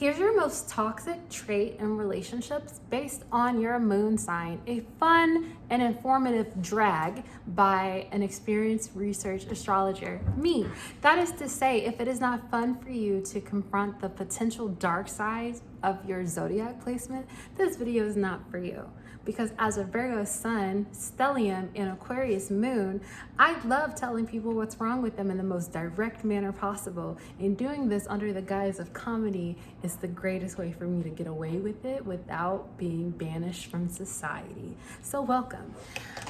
Here's your most toxic trait in relationships based on your moon sign. A fun and informative drag by an experienced research astrologer, me. That is to say, if it is not fun for you to confront the potential dark side of your zodiac placement, this video is not for you. Because as a Virgo sun, stellium, and Aquarius moon, I love telling people what's wrong with them in the most direct manner possible. And doing this under the guise of comedy is the greatest way for me to get away with it without being banished from society. So welcome.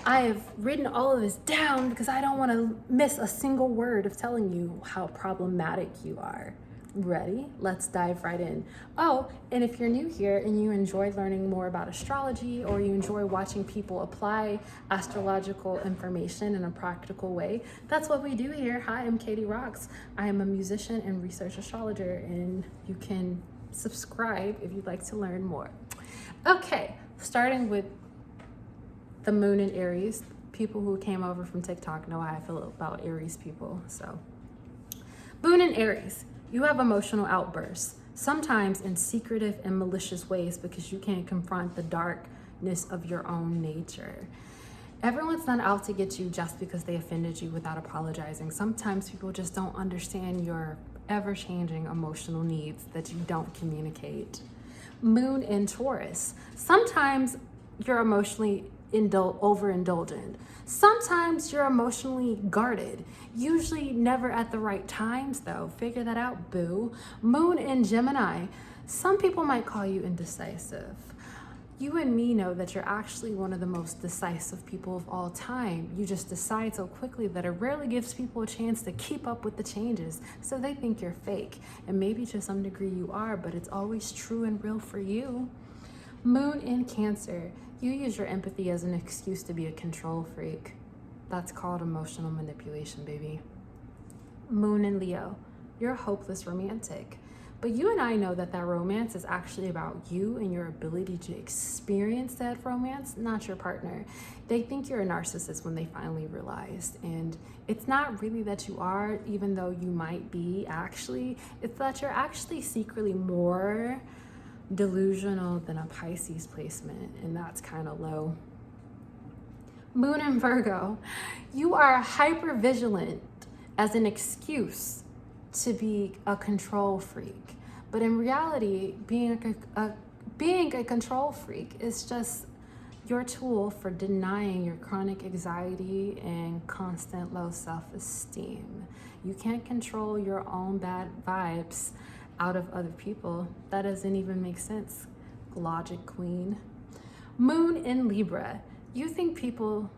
I have written all of this down because I don't want to miss a single word of telling you how problematic you are. Ready? Let's dive right in. Oh, and if you're new here and you enjoy learning more about astrology, or you enjoy watching people apply astrological information in a practical way, that's what we do here. Hi, I'm KadyRoxz. I am a musician and research astrologer, and you can subscribe if you'd like to learn more. Okay, starting with the moon in Aries. People who came over from TikTok know how I feel about Aries people. So, moon in Aries. You have emotional outbursts, sometimes in secretive and malicious ways because you can't confront the darkness of your own nature. Everyone's not out to get you just because they offended you without apologizing. Sometimes people just don't understand your ever-changing emotional needs that you don't communicate. Moon in Taurus. Sometimes you're emotionally overindulgent. Sometimes you're emotionally guarded. Usually never at the right times though. Figure that out, boo. Moon in Gemini. Some people might call you indecisive. You and me know that you're actually one of the most decisive people of all time. You just decide so quickly that it rarely gives people a chance to keep up with the changes. So they think you're fake. And maybe to some degree you are, but it's always true and real for you. Moon in Cancer. You use your empathy as an excuse to be a control freak. That's called emotional manipulation, baby. Moon in Leo. You're a hopeless romantic. But you and I know that that romance is actually about you and your ability to experience that romance, not your partner. They think you're a narcissist when they finally realized. And it's not really that you are, even though you might be actually. It's that you're actually secretly more delusional than a Pisces placement, and that's kind of low. Moon in Virgo. You are hyper vigilant as an excuse to be a control freak, but in reality, being a control freak is just your tool for denying your chronic anxiety and constant low self-esteem. You can't control your own bad vibes out of other people. That doesn't even make sense. Logic queen. Moon in Libra. You think people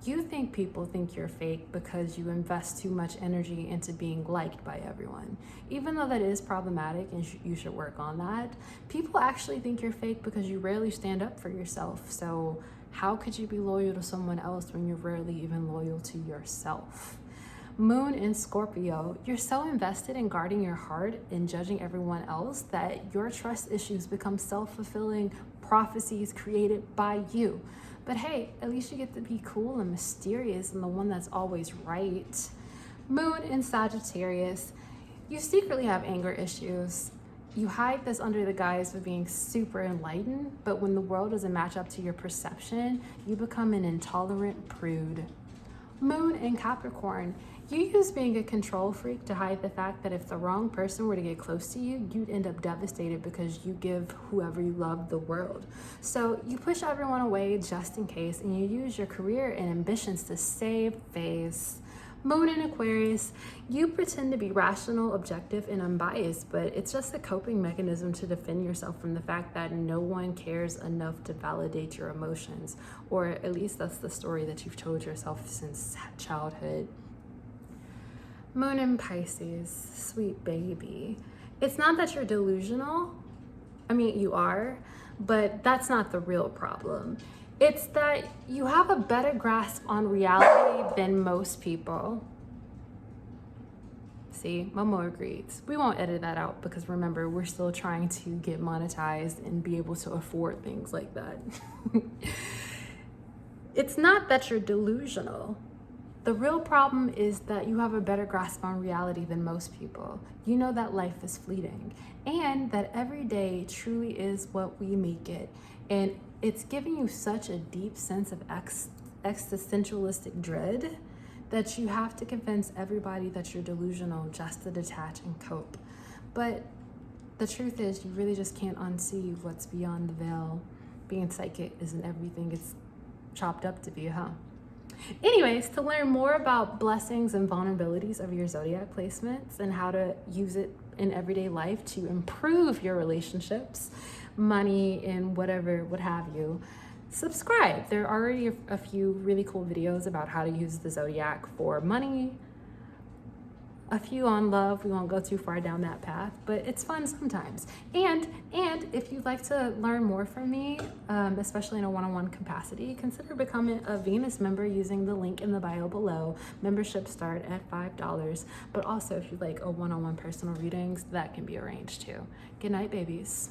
think you're fake because you invest too much energy into being liked by everyone. Even though that is problematic and you should work on that, people actually think you're fake because you rarely stand up for yourself. So how could you be loyal to someone else when you're rarely even loyal to yourself? Moon in Scorpio. You're so invested in guarding your heart and judging everyone else that your trust issues become self-fulfilling prophecies created by you. But hey, at least you get to be cool and mysterious and the one that's always right. Moon in Sagittarius. You secretly have anger issues. You hide this under the guise of being super enlightened, but when the world doesn't match up to your perception, you become an intolerant prude. Moon in Capricorn. You use being a control freak to hide the fact that if the wrong person were to get close to you, you'd end up devastated because you give whoever you love the world. So you push everyone away just in case, and you use your career and ambitions to save face. Moon in Aquarius. You pretend to be rational, objective, and unbiased, but it's just a coping mechanism to defend yourself from the fact that no one cares enough to validate your emotions, or at least that's the story that you've told yourself since childhood. Moon in Pisces, sweet baby. It's not that you're delusional. I mean, you are, but that's not the real problem. It's that you have a better grasp on reality than most people. See, Momo agrees. We won't edit that out because remember, we're still trying to get monetized and be able to afford things like that. It's not that you're delusional. The real problem is that you have a better grasp on reality than most people. You know that life is fleeting and that every day truly is what we make it. And it's giving you such a deep sense of existentialistic dread that you have to convince everybody that you're delusional just to detach and cope. But the truth is, you really just can't unsee what's beyond the veil. Being psychic isn't everything it's chopped up to be, huh? Anyways, to learn more about blessings and vulnerabilities of your zodiac placements and how to use it in everyday life to improve your relationships, money, and whatever, what have you, subscribe. There are already a few really cool videos about how to use the zodiac for money, a few on love. We won't go too far down that path, but it's fun sometimes. And if you'd like to learn more from me, especially in a one-on-one capacity, consider becoming a Venus member using the link in the bio below. Memberships start at $5, but also if you'd like a one-on-one personal readings, that can be arranged too. Good night, babies.